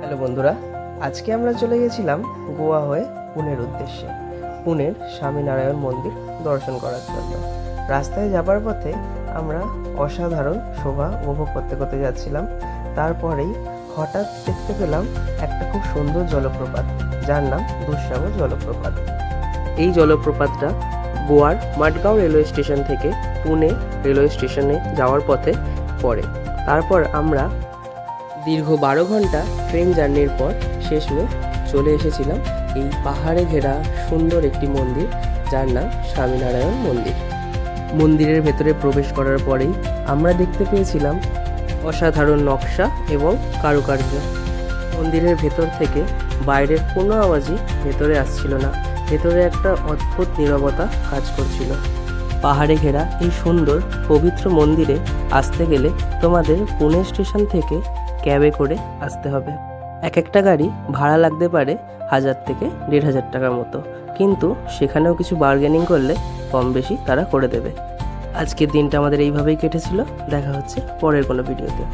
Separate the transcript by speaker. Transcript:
Speaker 1: Hello বন্ধুরা, আজকে আমরা চলে গেছিলাম গোয়া হয়ে পুনের উদ্দেশ্যে। পুনের স্বামীনারায়ণ মন্দির দর্শন করার জন্য রাস্তায় যাবার পথে আমরা অসাধারণ শোভা উপভোগ করতে করতে যাচ্ছিলাম। তারপরেই হঠাৎ দেখতে পেলাম একটা খুব সুন্দর জলপ্রপাত, যার নাম দুধসাগর জলপ্রপাত। এই জলপ্রপাতটা গোয়ার মাডগাঁও রেলওয়ে স্টেশন থেকে পুনে রেলওয়ে স্টেশনে যাওয়ার পথে পড়ে। তারপর আমরা দীর্ঘ 12 ঘন্টা ট্রেন জার্নির পর শেষমেশ চলে এসেছিলাম এই পাহাড়ে ঘেরা সুন্দর একটি মন্দির, যার নাম স্বামীনারায়ণ মন্দির। মন্দিরের ভেতরে প্রবেশ করার পরেই আমরা দেখতে পেয়েছিলাম অসাধারণ নকশা এবং কারুকার্য। মন্দিরের ভেতর থেকে বাইরের কোনো আওয়াজই ভেতরে আসছিল না। ভেতরে একটা অদ্ভুত নীরবতা কাজ করছিল। পাহাড়ে ঘেরা এই সুন্দর পবিত্র মন্দিরে আসতে গেলে তোমাদের পুনে স্টেশন থেকে ক্যাবে করে আসতে হবে। এক একটা গাড়ি ভাড়া লাগতে পারে 1000 থেকে 1500 টাকার মতো, কিন্তু সেখানেও কিছু বার্গেনিং করলে কম বেশি তারা করে দেবে। আজকের দিনটা আমাদের এইভাবেই কেটেছিল। দেখা হচ্ছে পরের কোনো ভিডিওতে।